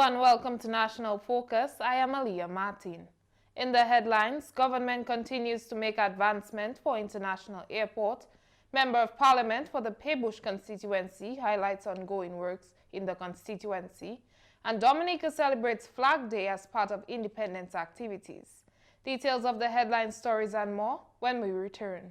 and welcome to National Focus. I am Aliyah Martin. In the headlines, government continues to make advancement for International Airport. Member of Parliament for the Paybush constituency highlights ongoing works in the constituency. And Dominica celebrates Flag Day as part of independence activities. Details of the headline stories and more when we return.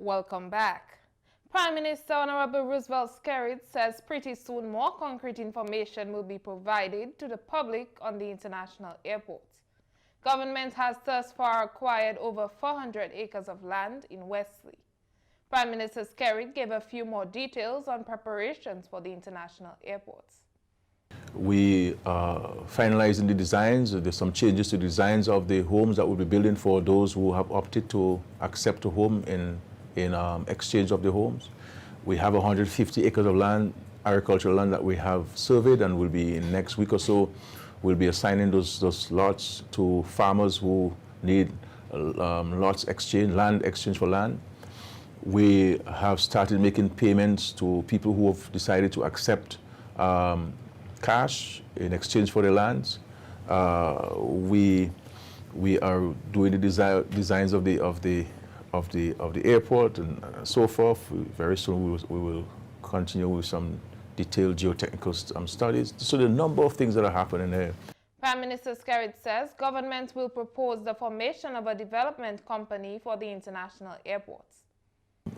Welcome back. Prime Minister Honorable Roosevelt Skerrit says pretty soon more concrete information will be provided to the public on the international airport. Government has thus far acquired over 400 acres of land in Wesley. Prime Minister Skerrit gave a few more details on preparations for the international airports. We are finalizing the designs. There's some changes to the designs of the homes that we'll be building for those who have opted to accept a home in exchange of the homes. We have 150 acres of land, agricultural land, that we have surveyed, and will be in next week or so, we'll be assigning those lots to farmers who need lots exchange, land exchange for land. We have started making payments to people who have decided to accept cash in exchange for their lands. We are doing the designs of the airport and so forth. Very soon we will continue with some detailed geotechnical studies. So there are a number of things that are happening there. Prime Minister Skerrit says government will propose the formation of a development company for the international airports.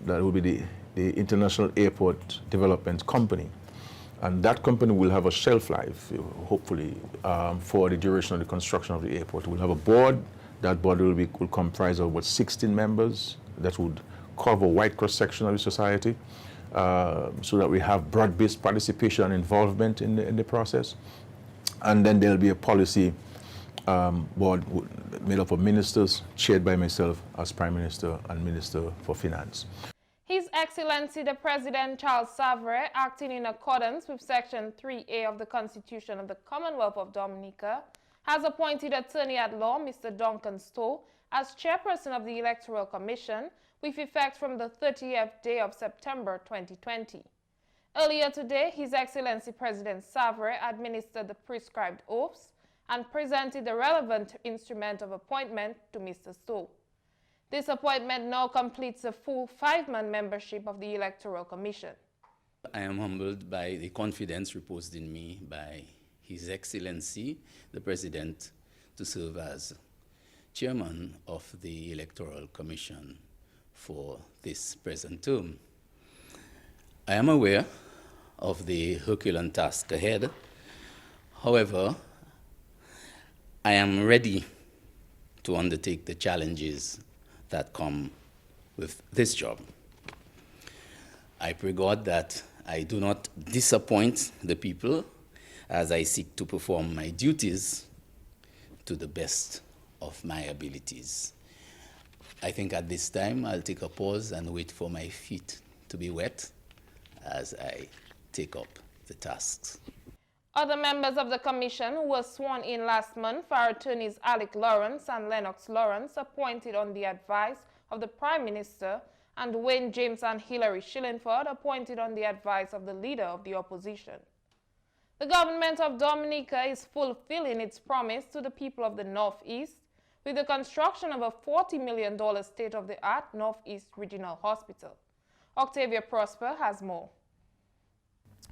That will be the International Airport Development Company. And that company will have a shelf life, hopefully, for the duration of the construction of the airport. We'll have a board. That board will comprise of about 16 members that would cover a wide cross-section of the society, so that we have broad-based participation and involvement in the process. And then there'll be a policy board made up of ministers, chaired by myself as Prime Minister and Minister for Finance. His Excellency the President Charles Savre, acting in accordance with Section 3A of the Constitution of the Commonwealth of Dominica, has appointed Attorney-at-Law Mr. Duncan Stowe as Chairperson of the Electoral Commission with effect from the 30th day of September 2020. Earlier today, His Excellency President Savre administered the prescribed oaths and presented the relevant instrument of appointment to Mr. Stowe. This appointment now completes a full 5-man membership of the Electoral Commission. I am humbled by the confidence reposed in me by His Excellency, the President, to serve as Chairman of the Electoral Commission for this present term. I am aware of the Herculean task ahead. However, I am ready to undertake the challenges that come with this job. I pray God that I do not disappoint the people as I seek to perform my duties to the best of my abilities. I think at this time I'll take a pause and wait for my feet to be wet as I take up the tasks. Other members of the Commission who were sworn in last month are attorneys Alec Lawrence and Lennox Lawrence, appointed on the advice of the Prime Minister, and Wayne James and Hilary Shillingford, appointed on the advice of the Leader of the Opposition. The government of Dominica is fulfilling its promise to the people of the Northeast with the construction of a $40 million state-of-the-art Northeast Regional Hospital. Octavia Prosper has more.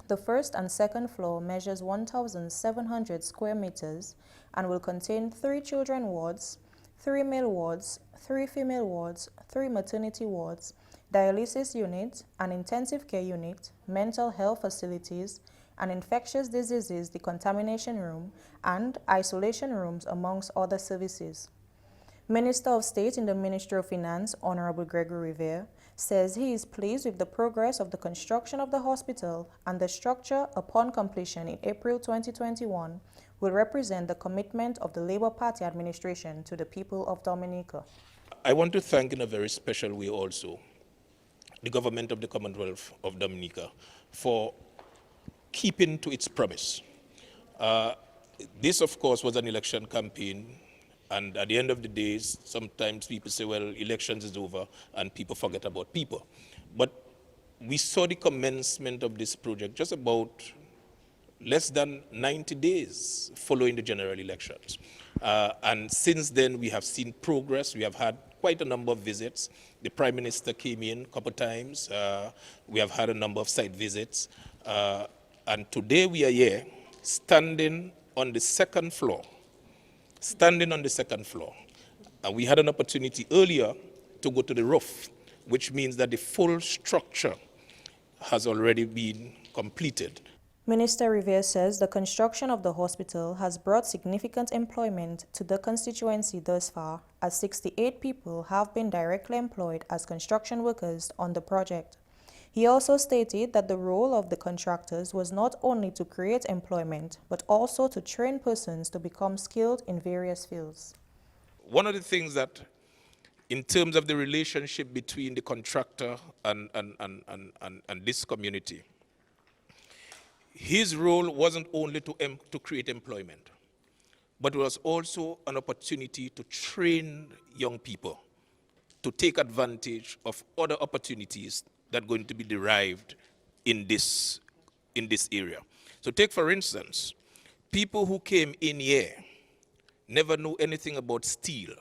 The first and second floor measures 1,700 square meters and will contain 3 children wards, 3 male wards, 3 female wards, 3 maternity wards, dialysis unit, an intensive care unit, mental health facilities, an infectious diseases decontamination room, and isolation rooms, amongst other services. Minister of State in the Ministry of Finance, Honorable Gregory Rivera, says he is pleased with the progress of the construction of the hospital, and the structure, upon completion in April 2021, will represent the commitment of the Labour Party administration to the people of Dominica. I want to thank in a very special way also the government of the Commonwealth of Dominica for keeping to its promise. This, of course, was an election campaign, and at the end of the day, sometimes people say, well, elections is over, and people forget about people. But we saw the commencement of this project just about less than 90 days following the general elections. And since then, we have seen progress. We have had quite a number of visits. The Prime Minister came in a couple of times. We have had a number of site visits. And today we are here, standing on the second floor. And we had an opportunity earlier to go to the roof, which means that the full structure has already been completed. Minister Rivera says the construction of the hospital has brought significant employment to the constituency thus far, as 68 people have been directly employed as construction workers on the project. He also stated that the role of the contractors was not only to create employment, but also to train persons to become skilled in various fields. One of the things that, in terms of the relationship between the contractor and this community, his role wasn't only to create employment, but it was also an opportunity to train young people to take advantage of other opportunities that are going to be derived in this area. So take, for instance, people who came in here, never knew anything about steel,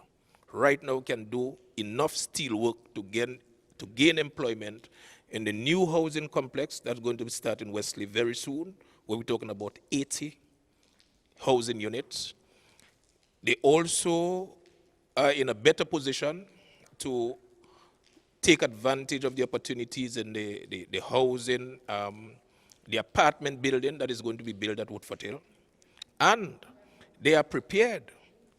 right now can do enough steel work to gain employment in the new housing complex that's going to start in Wesley very soon, where we're talking about 80 housing units. They also are in a better position to take advantage of the opportunities in the housing, the apartment building that is going to be built at Woodford Hill. And they are prepared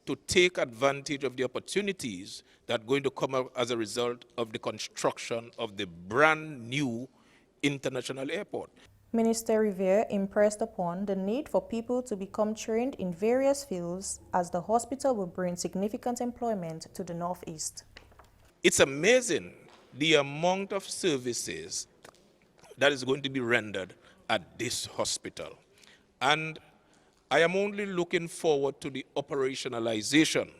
to take advantage of the opportunities that are going to come up as a result of the construction of the brand new international airport. Minister Rivera impressed upon the need for people to become trained in various fields, as the hospital will bring significant employment to the Northeast. It's amazing the amount of services that is going to be rendered at this hospital. And I am only looking forward to the operationalization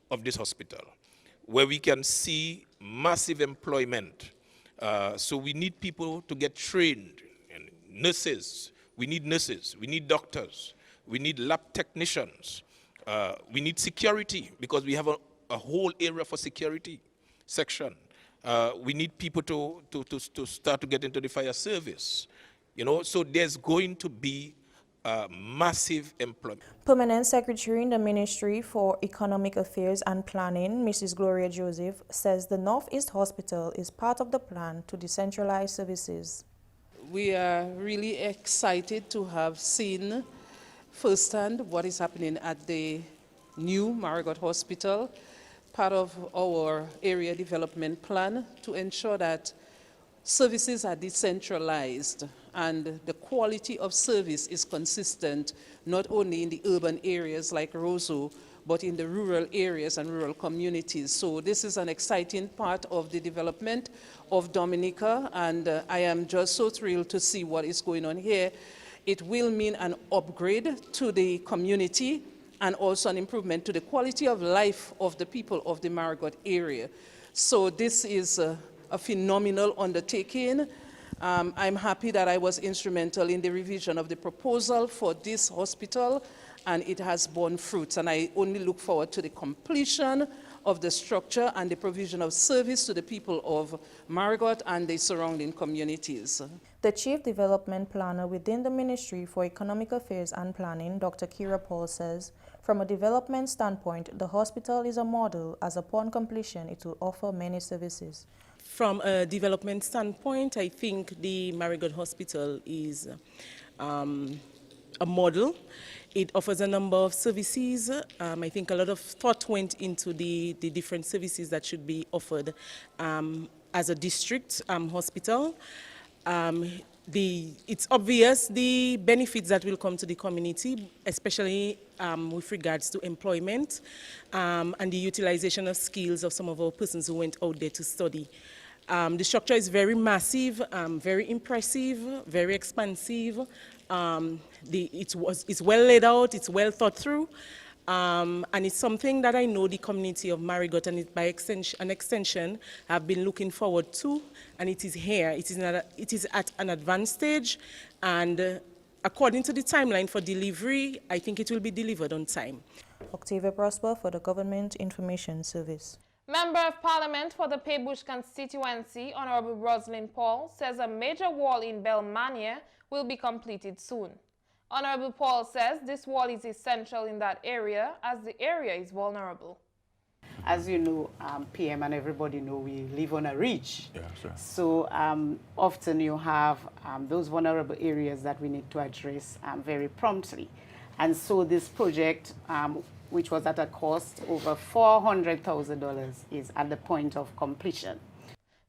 of this hospital, where we can see massive employment. So we need people to get trained, and nurses, we need doctors, we need lab technicians, we need security, because we have a whole area for security section. We need people to start to get into the fire service, so there's going to be massive employment. Permanent Secretary in the Ministry for Economic Affairs and Planning, Mrs. Gloria Joseph, says the Northeast Hospital is part of the plan to decentralize services. We are really excited to have seen firsthand what is happening at the new Marigot Hospital, part of our area development plan to ensure that services are decentralized and the quality of service is consistent, not only in the urban areas like Roseau, but in the rural areas and rural communities. So this is an exciting part of the development of Dominica, and I am just so thrilled to see what is going on here. It will mean an upgrade to the community and also an improvement to the quality of life of the people of the Marigot area. So this is a phenomenal undertaking. I'm happy that I was instrumental in the revision of the proposal for this hospital, and it has borne fruits. And I only look forward to the completion of the structure and the provision of service to the people of Marigot and the surrounding communities. The Chief Development Planner within the Ministry for Economic Affairs and Planning, Dr. Kira Paul, says, from a development standpoint, the hospital is a model, as upon completion it will offer many services. From a development standpoint, I think the Marigot Hospital is a model. It offers a number of services. I think a lot of thought went into the different services that should be offered as a district hospital. It's obvious the benefits that will come to the community, especially with regards to employment and the utilization of skills of some of our persons who went out there to study. The structure is very massive, very impressive, very expansive. It's well laid out, it's well thought through, and it's something that I know the community of Marigot and by extension have been looking forward to, and it is here. It is at an advanced stage, and according to the timeline for delivery, I think it will be delivered on time. Octavia Prosper for the Government Information Service. Member of Parliament for the Paybush constituency, Honorable Rosalind Paul, says a major wall in Belmania will be completed soon. Honorable Paul says this wall is essential in that area as the area is vulnerable. As you know, PM and everybody know we live on a ridge. Yeah, sure. So often you have those vulnerable areas that we need to address very promptly. And so this project, which was at a cost over $400,000, is at the point of completion.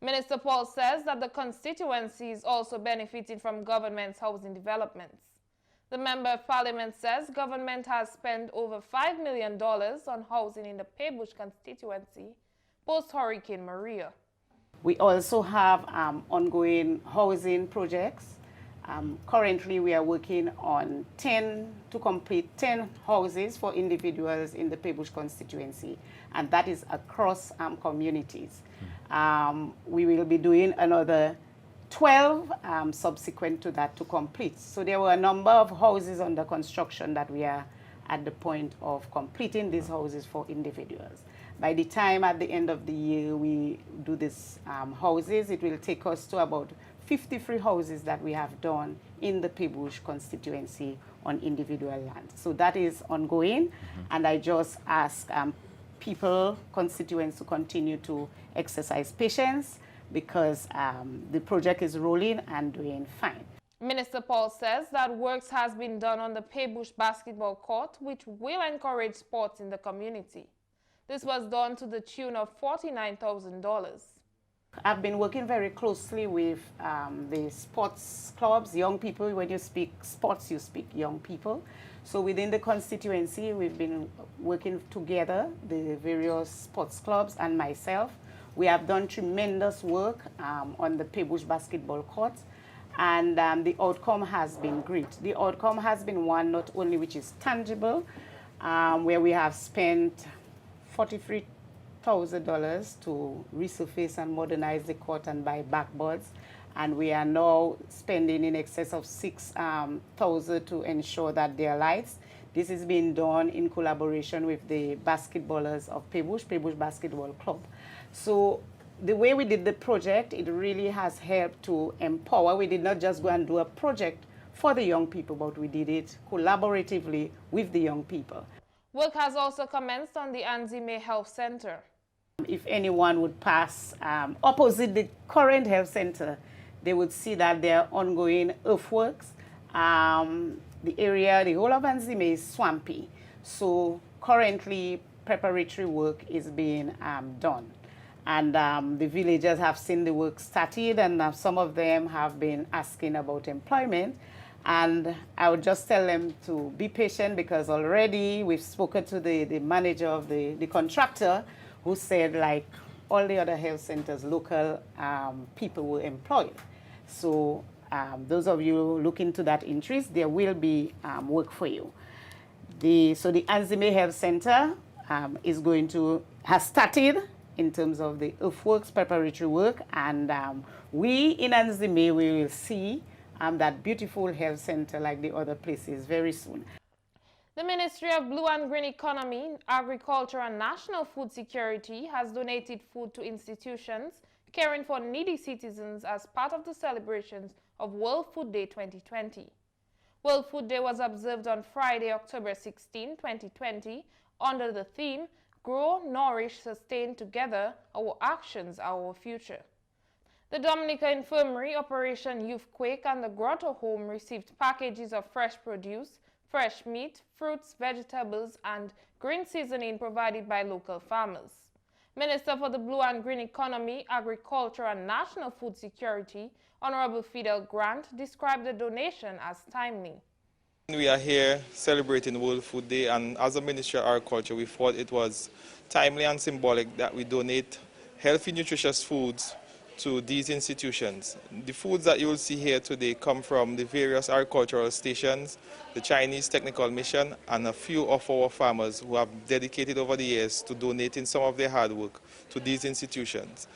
Minister Paul says that the constituency is also benefiting from government's housing developments. The Member of Parliament says government has spent over $5 million on housing in the Paybush constituency post-Hurricane Maria. We also have ongoing housing projects. Currently, we are working on to complete 10 houses for individuals in the Paybush constituency, and that is across communities. We will be doing another 12 subsequent to that to complete. So there were a number of houses under construction that we are at the point of completing these houses for individuals. By the time at the end of the year we do these houses, it will take us to about 53 houses that we have done in the Paybush constituency on individual land. So that is ongoing, and I just ask people, constituents, to continue to exercise patience because the project is rolling and doing fine. Minister Paul says that works has been done on the Paybush basketball court, which will encourage sports in the community. This was done to the tune of $49,000. I've been working very closely with the sports clubs, young people. When you speak sports, you speak young people. So within the constituency, we've been working together, the various sports clubs and myself. We have done tremendous work on the Paybush basketball court, and the outcome has been great. The outcome has been one not only which is tangible, where we have spent $43,000 to resurface and modernize the court and buy backboards, and we are now spending in excess of $6,000 to ensure that there are lights. This is being done in collaboration with the basketballers of Paybush Basketball Club. So the way we did the project, it really has helped to empower. We did not just go and do a project for the young people, but we did it collaboratively with the young people. Work has also commenced on the Anzime Health Center. If anyone would pass opposite the current health center, they would see that there are ongoing earthworks. The area, the whole of Anzime is swampy. So currently preparatory work is being done. And the villagers have seen the work started, and some of them have been asking about employment. And I would just tell them to be patient because already we've spoken to the manager of the contractor who said, like all the other health centers, local people will employ. So those of you looking into that interest, there will be work for you. So the Anzime Health Center has started in terms of the earthworks preparatory work, and we in Anzime, we will see that beautiful health center like the other places very soon. The Ministry of Blue and Green Economy, Agriculture and National Food Security has donated food to institutions caring for needy citizens as part of the celebrations of World Food Day 2020. World Food Day was observed on Friday, October 16, 2020, under the theme, Grow, Nourish, Sustain Together, Our Actions, Our Future. The Dominica Infirmary, Operation Youth Quake, and the Grotto Home received packages of fresh produce, fresh meat, fruits, vegetables, and green seasoning provided by local farmers. Minister for the Blue and Green Economy, Agriculture and National Food Security, Honorable Fidel Grant, described the donation as timely. We are here celebrating World Food Day, and as a Ministry of Agriculture, we thought it was timely and symbolic that we donate healthy, nutritious foods to these institutions. The foods that you will see here today come from the various agricultural stations, the Chinese Technical Mission, and a few of our farmers who have dedicated over the years to donating some of their hard work to these institutions.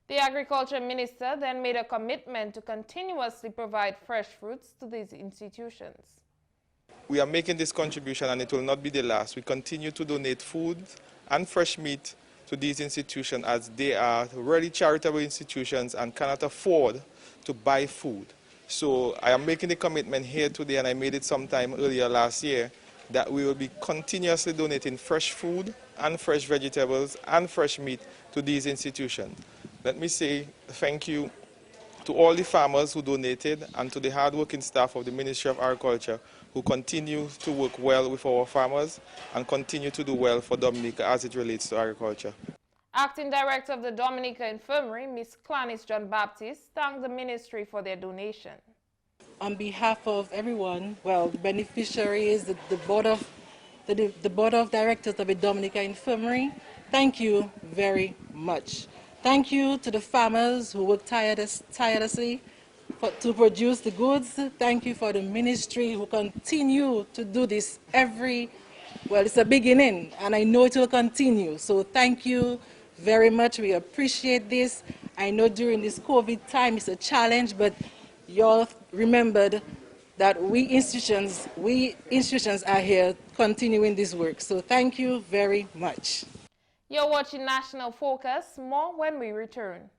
The Agriculture Minister then made a commitment to continuously provide fresh fruits to these institutions. We are making this contribution, and it will not be the last. We continue to donate food and fresh meat to these institutions, as they are really charitable institutions and cannot afford to buy food. So I am making a commitment here today, and I made it sometime earlier last year, that we will be continuously donating fresh food and fresh vegetables and fresh meat to these institutions. Let me say thank you to all the farmers who donated and to the hard-working staff of the Ministry of Agriculture who continue to work well with our farmers and continue to do well for Dominica as it relates to agriculture. Acting Director of the Dominica Infirmary, Ms. Clanis John Baptist, thanked the ministry for their donation. On behalf of everyone, well, the beneficiaries, the board of directors of the Dominica Infirmary, thank you very much. Thank you to the farmers who work tirelessly to produce the goods. Thank you for the ministry who continue to do this well, it's a beginning, and I know it will continue. So thank you very much. We appreciate this. I know during this COVID time it's a challenge, but you all remembered that we institutions are here continuing this work. So thank you very much. You're watching National Focus. More when we return.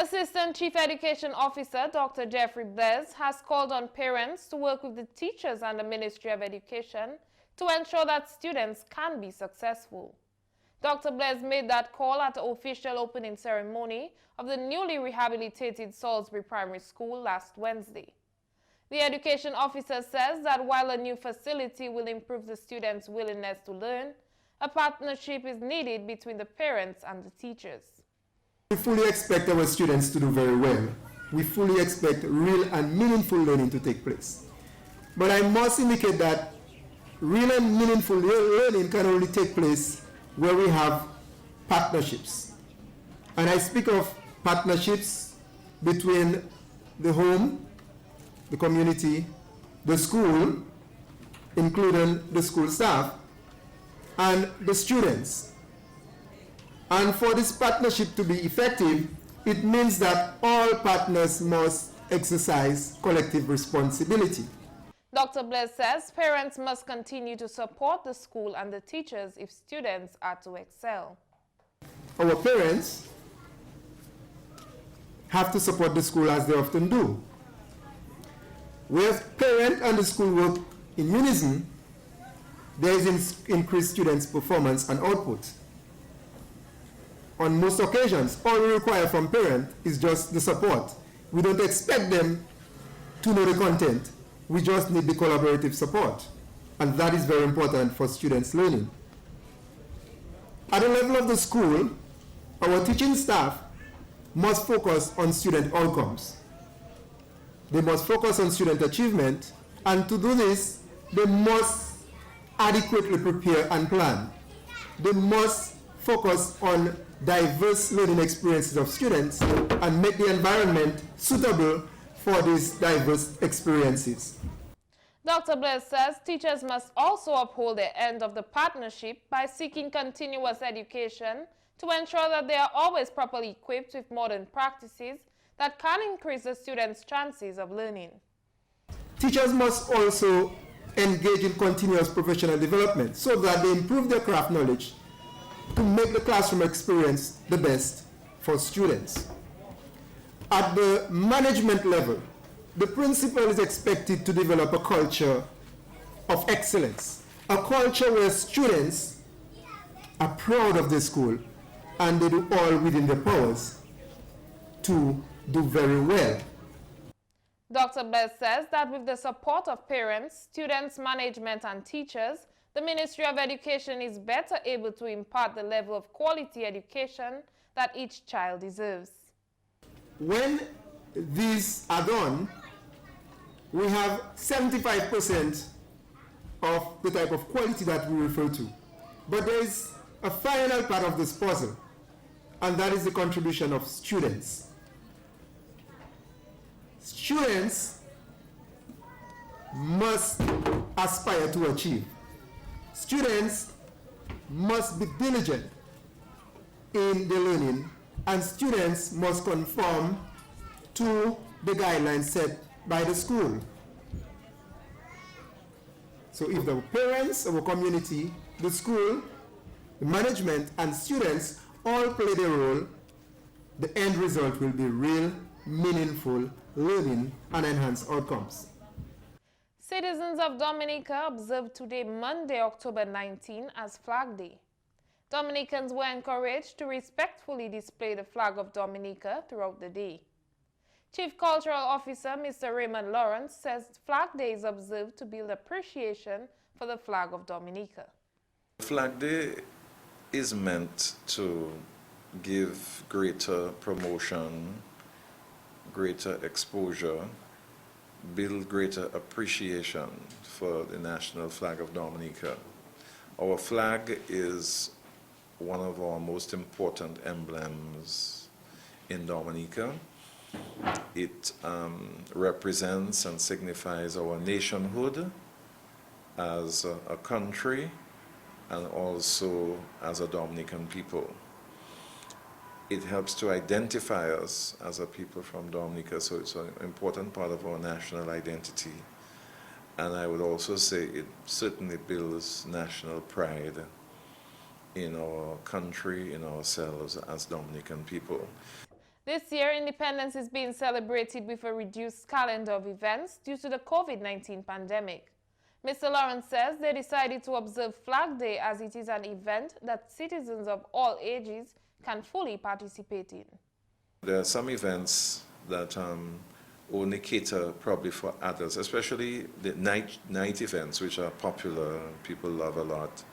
Assistant Chief Education Officer Dr. Jeffrey Blaise has called on parents to work with the teachers and the Ministry of Education to ensure that students can be successful. Dr. Blaise made that call at the official opening ceremony of the newly rehabilitated Salisbury Primary School last Wednesday. The education officer says that while a new facility will improve the students' willingness to learn, a partnership is needed between the parents and the teachers. We fully expect our students to do very well. We fully expect real and meaningful learning to take place. But I must indicate that real and meaningful learning can only take place where we have partnerships. And I speak of partnerships between the home, the community, the school, including the school staff, and the students. And for this partnership to be effective, it means that all partners must exercise collective responsibility. Dr. Blaise says parents must continue to support the school and the teachers if students are to excel. Our parents have to support the school as they often do. Where parent and the school work in unison, there is increased students' performance and output. On most occasions, all we require from parent is just the support. We don't expect them to know the content. We just need the collaborative support. And that is very important for students' learning. At the level of the school, our teaching staff must focus on student outcomes. They must focus on student achievement, and to do this, they must adequately prepare and plan. They must focus on diverse learning experiences of students and make the environment suitable for these diverse experiences. Dr. Blaise says teachers must also uphold their end of the partnership by seeking continuous education to ensure that they are always properly equipped with modern practices that can increase the students' chances of learning. Teachers must also engage in continuous professional development so that they improve their craft knowledge to make the classroom experience the best for students. At the management level, the principal is expected to develop a culture of excellence, a culture where students are proud of the school and they do all within their powers to do very well. Dr. Blaise says that with the support of parents, students, management, and teachers, the Ministry of Education is better able to impart the level of quality education that each child deserves. When these are done, we have 75% of the type of quality that we refer to. But there is a final part of this puzzle, and that is the contribution of students. Students must aspire to achieve. Students must be diligent in their learning, and students must conform to the guidelines set by the school. So if the parents, our community, the school, the management, and students all play their role, the end result will be real, meaningful learning and enhanced outcomes. Citizens of Dominica observed today, Monday, October 19, as Flag Day. Dominicans were encouraged to respectfully display the flag of Dominica throughout the day. Chief Cultural Officer Mr. Raymond Lawrence says Flag Day is observed to build appreciation for the flag of Dominica. Flag Day is meant to give greater promotion, greater exposure, build greater appreciation for the national flag of Dominica. Our flag is one of our most important emblems in Dominica. It represents and signifies our nationhood as a country and also as a Dominican people. It helps to identify us as a people from Dominica, so it's an important part of our national identity. And I would also say it certainly builds national pride in our country, in ourselves as Dominican people. This year, Independence is being celebrated with a reduced calendar of events due to the COVID-19 pandemic. Mr. Lawrence says they decided to observe Flag Day as it is an event that citizens of all ages can fully participate in. There are some events that only cater probably for adults, especially the night events, which are popular, people love a lot,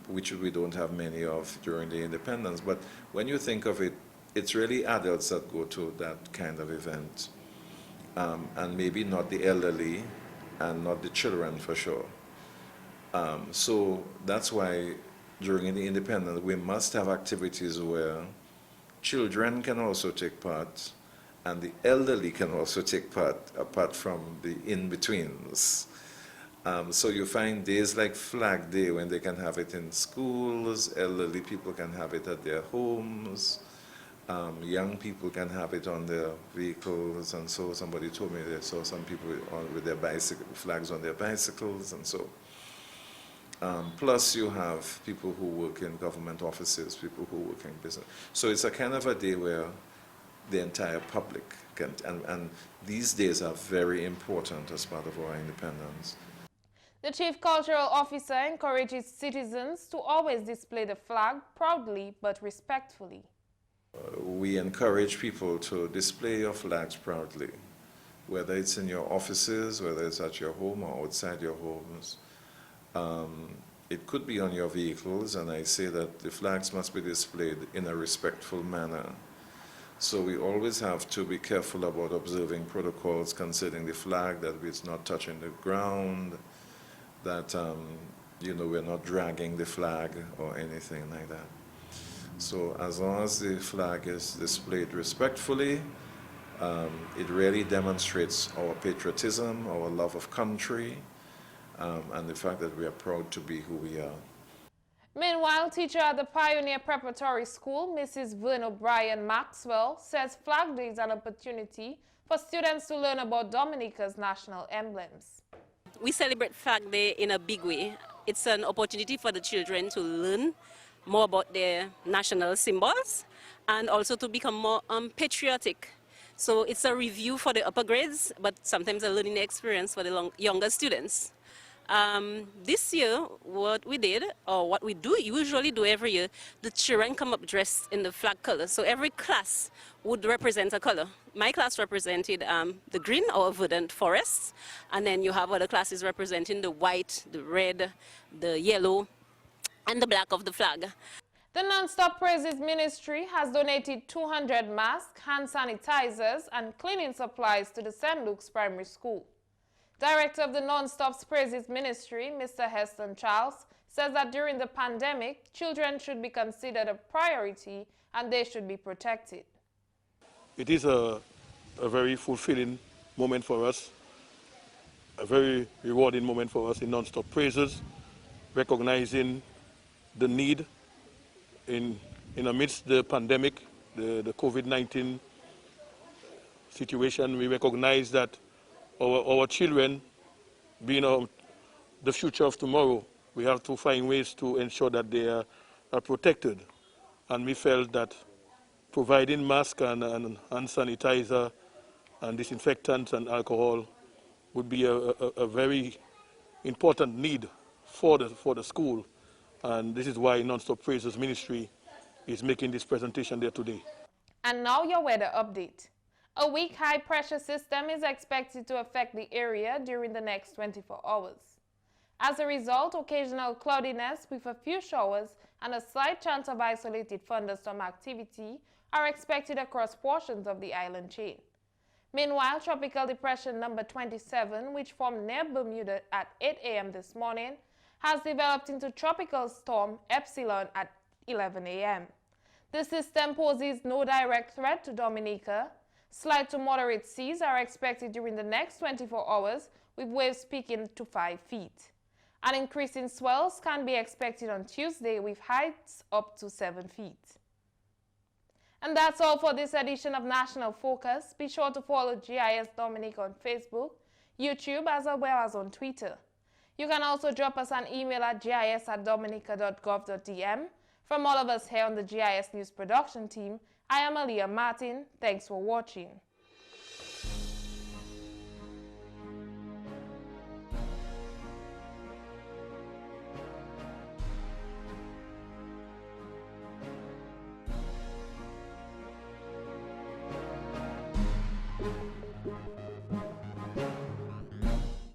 which we don't have many of during the Independence. But when you think of it, it's really adults that go to that kind of event, and maybe not the elderly and not the children for sure. So that's why during the Independence we must have activities where children can also take part and the elderly can also take part, apart from the in-betweens. So you find days like Flag Day when they can have it in schools, elderly people can have it at their homes, young people can have it on their vehicles, and so somebody told me they saw some people with their flags on their bicycles, and so. Plus you have people who work in government offices, people who work in business. So it's a kind of a day where the entire public can, and these days are very important as part of our independence. The Chief Cultural Officer encourages citizens to always display the flag proudly but respectfully. We encourage people to display your flags proudly, whether it's in your offices, whether it's at your home or outside your homes. It could be on your vehicles, and I say that the flags must be displayed in a respectful manner. So we always have to be careful about observing protocols concerning the flag, that it's not touching the ground, that you know, we're not dragging the flag or anything like that. So as long as the flag is displayed respectfully, it really demonstrates our patriotism, our love of country, and the fact that we are proud to be who we are. Meanwhile, teacher at the Pioneer Preparatory School, Mrs. Vern O'Brien Maxwell, says Flag Day is an opportunity for students to learn about Dominica's national emblems. We celebrate Flag Day in a big way. It's an opportunity for the children to learn more about their national symbols and also to become more patriotic. So it's a review for the upper grades, but sometimes a learning experience for the younger students. This year, what we did, or what we usually do every year, the children come up dressed in the flag color. So every class would represent a color. My class represented the green or verdant forests, and then you have other classes representing the white, the red, the yellow, and the black of the flag. The NonStop Praises ministry has donated 200 masks, hand sanitizers, and cleaning supplies to the St. Luke's Primary School. Director of the NonStop Praises ministry, Mr. Heston Charles, says that during the pandemic, children should be considered a priority and they should be protected. It is a very fulfilling moment for us, a very rewarding moment for us in NonStop Praises, recognizing the need in amidst the pandemic, the COVID-19 situation. We recognize that our children, being the future of tomorrow, we have to find ways to ensure that they are protected. And we felt that providing masks and hand sanitizer and disinfectants and alcohol would be a very important need for the school. And this is why NonStop Praises Ministry is making this presentation there today. And now your weather update. A weak high-pressure system is expected to affect the area during the next 24 hours. As a result, occasional cloudiness with a few showers and a slight chance of isolated thunderstorm activity are expected across portions of the island chain. Meanwhile, Tropical Depression number 27, which formed near Bermuda at 8 a.m. this morning, has developed into Tropical Storm Epsilon at 11 a.m. The system poses no direct threat to Dominica. Slight to moderate seas are expected during the next 24 hours, with waves peaking to 5 feet. An increase in swells can be expected on Tuesday, with heights up to 7 feet. And that's all for this edition of National Focus. Be sure to follow GIS Dominica on Facebook, YouTube, as well as on Twitter. You can also drop us an email at gis@dominica.gov.dm. From all of us here on the GIS News production team, I am Aliyah Martin. Thanks for watching.